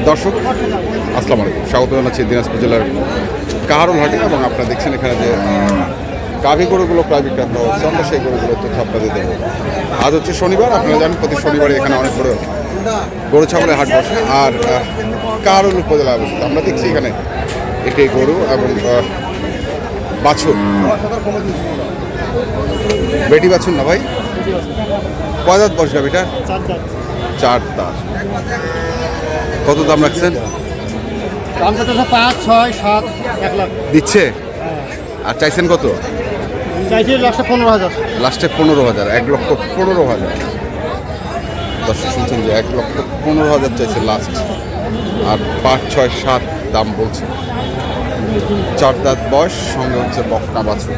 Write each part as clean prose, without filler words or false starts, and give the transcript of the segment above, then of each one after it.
দর্শক আসসালামু আলাইকুম, স্বাগত জানাচ্ছি দিনাজপুর জেলার কাহারোল হাটে। এবং আপনারা দেখছেন এখানে যে গাভী গরুগুলো প্রায় বিক্রয় করা হচ্ছে, আমরা সেই গরুগুলোর তথ্য আপনাদের দেবো। আজ হচ্ছে শনিবার, আপনারা জানেন প্রতি শনিবারে এখানে অনেক বড় গরু ছাগলের হাট বসে। আর কাহারোল উপজেলা অবস্থিত। আমরা দেখছি এখানে একটি গরু এবং বাছুর, বেটি বাছুর না ভাই? কয় দাঁত বয়স গাভীটা? 4 দাঁত। কত দাম রাখছেন? দাম কত? 5, 6, 7, 1 লাখ দিচ্ছে। আর চাইছেন কত? চাইছি লাস্টে 15,000। লাস্টে 15,000, 1,15,000। দর্শক শুনছেন যে 1,15,000 চাইছে লাস্ট। আর 5, 6, 7 দাম বলছে। 4 দাঁত বয়স, সঙ্গে হচ্ছে বকনা বাছুর।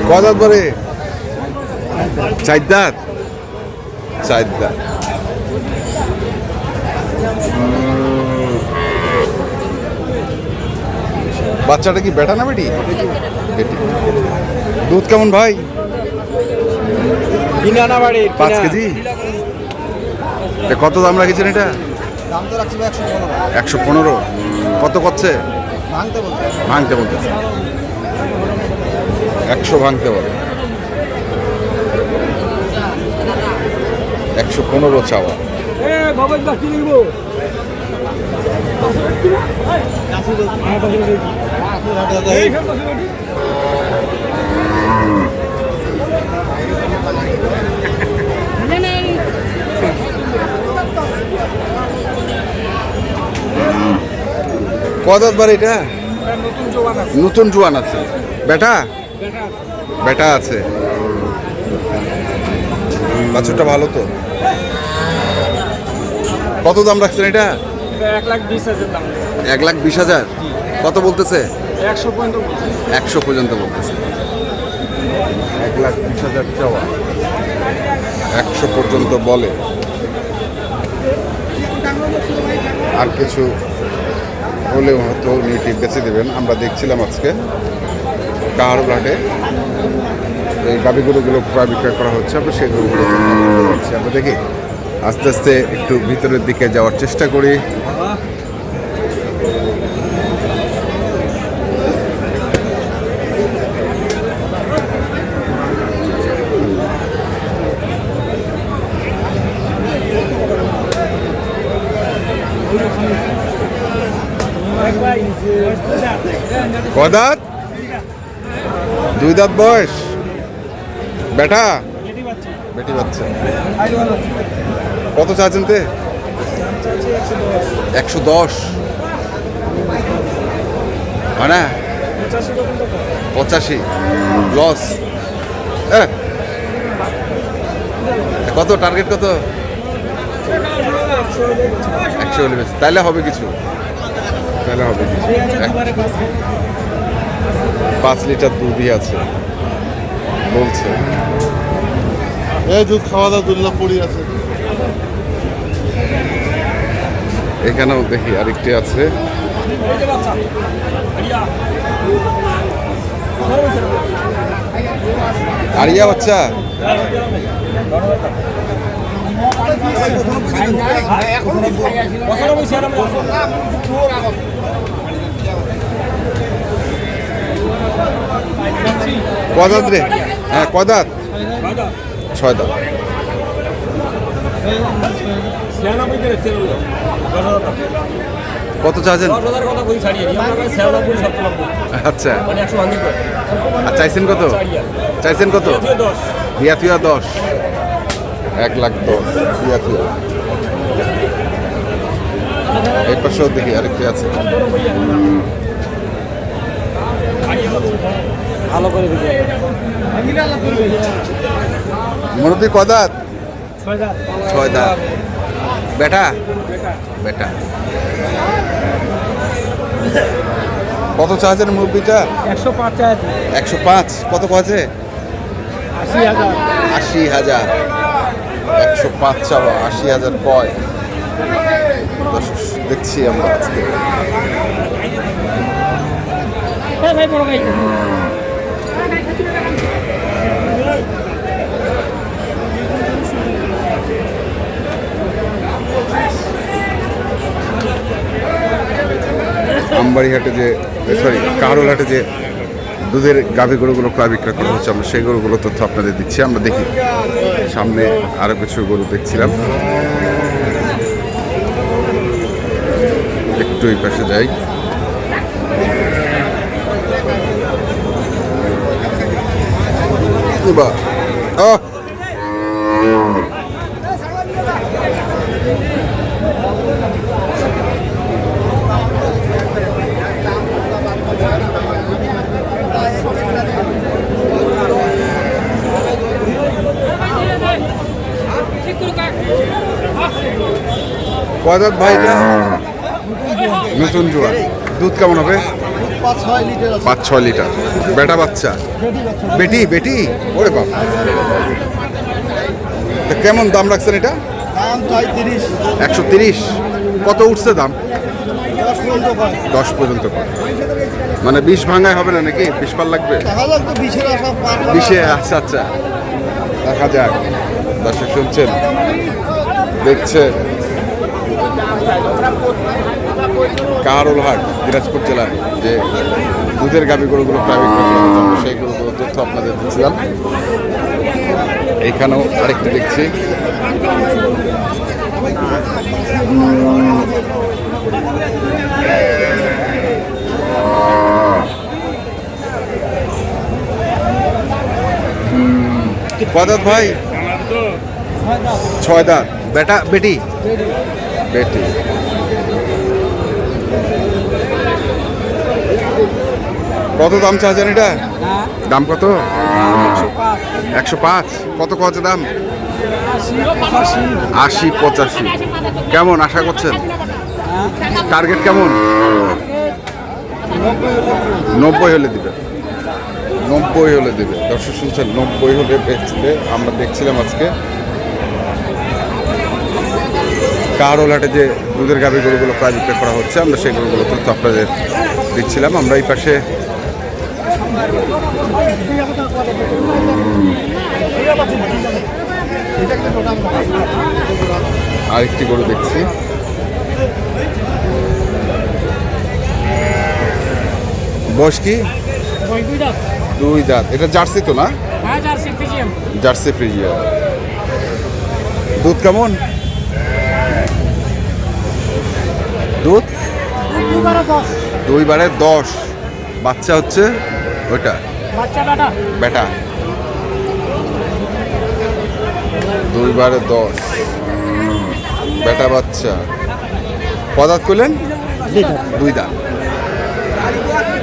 কয় দাঁত বলে? 4 দাঁত। 4 দাঁত। বাচ্চাটা কি বেটা না বেটি? বেটি। দুধ কেমন ভাই? 5 কেজি। কত দাম রাখছেন এটা? দাম তো রাখছি 115। 115। কত করছে? ভাঙতে বলতেছে। 100 ভাঙতে বলে। 115 চাওয়া। কদাত বার এটা? নতুন জোয়ান আছে। বেটা বেটা আছে। বাছুরটা ভালো তো। কত দাম রাখছেন এটা? 1,20,000 দাম। 1,20,000। কত বলতেছে? 100 পর্যন্ত বলতেছে। 1,20,000 চাওয়া, 100 পর্যন্ত বলে। আর কিছু হলেও হয়তো নিউটি বেঁচে দেবেন। আমরা দেখছিলাম আজকে কাহারোল হাটে এই গাভী গরুগুলো প্রায় বিক্রয় করা হচ্ছে। আমরা সেই গরুগুলো হচ্ছে, আমরা দেখি আস্তে আস্তে একটু ভিতরের দিকে যাওয়ার চেষ্টা করি। কয় দাঁত? 2 দাঁত বয়স। বেটা বেটি বাচ্চা। কত চাচ্ছেন তে? 110। হয় না? 85 লস। কত টার্গেট? কত? 100 হলে বেশি। তাইলে হবে কিছু। 5 লিটার দুধই আছে বলছে। এই দুধ খাওয়া দাওয়া দুল্লা পড়ি আছে। এখানেও দেখি আরেকটি আছে। আরিয়া বাচ্চা। কদাত রে? হ্যাঁ কদাত? 6 দাঁত। কত চাচ্ছেন? আচ্ছা। আর চাইছেন কত? বিয়াথিয়া 10। 1,10,000 বিয়াথিয়া। এই পাশেও দেখি আরেকটি আছে। মুরব্বি কদাত? 6 দাঁত। বেটা বেটা। কত চার্জের মুরব্বিটা? 105 আছে। 105। কত আছে? 80,000। 80,000। 105 চাওয়া, 80,000 কয়। দেখছি আমরা আজকে। ভাই বড় ভাই। আমবাড়িহাটে যে কাহারোলহাটে যে দুধের গাভী গরুগুলো ক্রয় বিক্রয় করা হচ্ছে, আমরা সেই গরুগুলো তথ্য আপনাদের দিচ্ছি। আমরা দেখি সামনে আরো কিছু গরু দেখছিলাম, একটু এই পাশে যাই। বাহ, কয় দাঁত ভাই এটা? নতুন জোয়ান। দুধ কেমন হবে? 5-6 লিটার। বেটা বাচ্চা? বেটি বেটি? ওরে বাবা, তা কেমন দাম রাখছেন এটা? 130। কত উঠছে দাম? 10 পর্যন্ত পার। মানে 20 ভাঙায় হবে না নাকি? 20 পার লাগবে? 20-এ? আচ্ছা আচ্ছা, দেখা যাক। দর্শক শুনছেন, দেখছেন কাহারোলহাট দিনাজপুর জেলার যে দুধের গাভী গরুগুলো প্রায় বিক্রয় করা হচ্ছে, আমরা সেই গরুগুলোর তথ্য আপনাদের দিচ্ছিলাম। এইখানেও আরেকটি দেখছি। কয় দাঁত ভাই? 6 দাঁত। বেটা বেটি? বেটি। কত দাম চাচ্ছেন এটা? দাম কত? 105। কত কত দাম? 80-85। কেমন আশা করছেন? টার্গেট কেমন? 90 হলে দিবে। 90 হলে দিবে। দর্শক শুনছেন, 90 হলে বেচবে। আমরা দেখছিলাম আজকে কাহারোলহাটে যে দুধের গাভী গরুগুলো প্রায় বিক্রয় করা হচ্ছে, আমরা সেই গরুগুলো তথ্য আপনাদের দিচ্ছিলাম। আমরা এই পাশে আরেকটি গরু দেখছি। বয়স কি? 2 দাঁত। এটা জার্সি তো না? Jersey Friesian. দুধ কেমন? দুধ 2-10। বাচ্চা হচ্ছে ওইটা? বেটা। 2-10 বেটা বাচ্চা। কদাত করলেন? 2 দাঁত।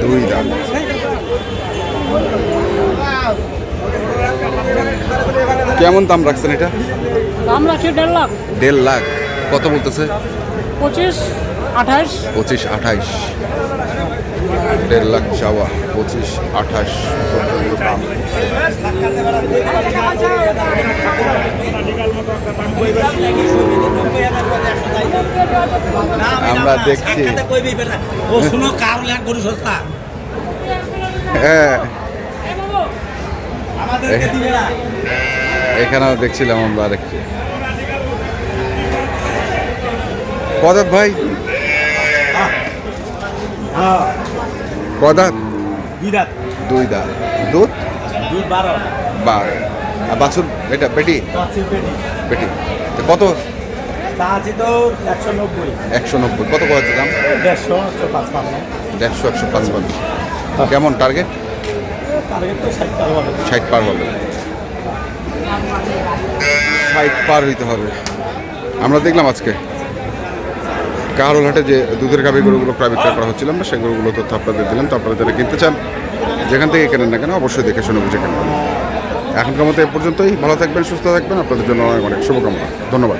2 দাঁত। কেমন দাম রাখছেন এটা? দাম রাখছি 1.5 লাখ। 1.5 লাখ। কত বলতেছে? 25-28। 25-28। 1.5 লাখ চাওয়া, 25-28 দাম। আমরা দেখছি হ্যাঁ, এখানেও দেখছিলাম আমরা আরেকটি। কদাত ভাই? কদাত? 2 দাঁত। দুধ 12। আর বাছুর এটা বেটি? বেটি। তো কত? 190। কত কত দাম? 150-155। কেমন টার্গেট? 60 পার হবে। 60 পার হইতে হবে। আমরা দেখলাম আজকে কাহারোলহাটে যে দুধের গাভী গরুগুলো প্রায় বিক্রয় করা হচ্ছিল, আমরা সেই গরুগুলো তথ্য আপনাদের দিলাম। তো আপনারা যারা কিনতে চান, যেখান থেকে কেনেন না কেন, অবশ্যই দেখে শুনে বুঝে কেনেন। এখনকার মতো এ পর্যন্তই। ভালো থাকবেন, সুস্থ থাকবেন। আপনাদের জন্য অনেক অনেক শুভকামনা। ধন্যবাদ।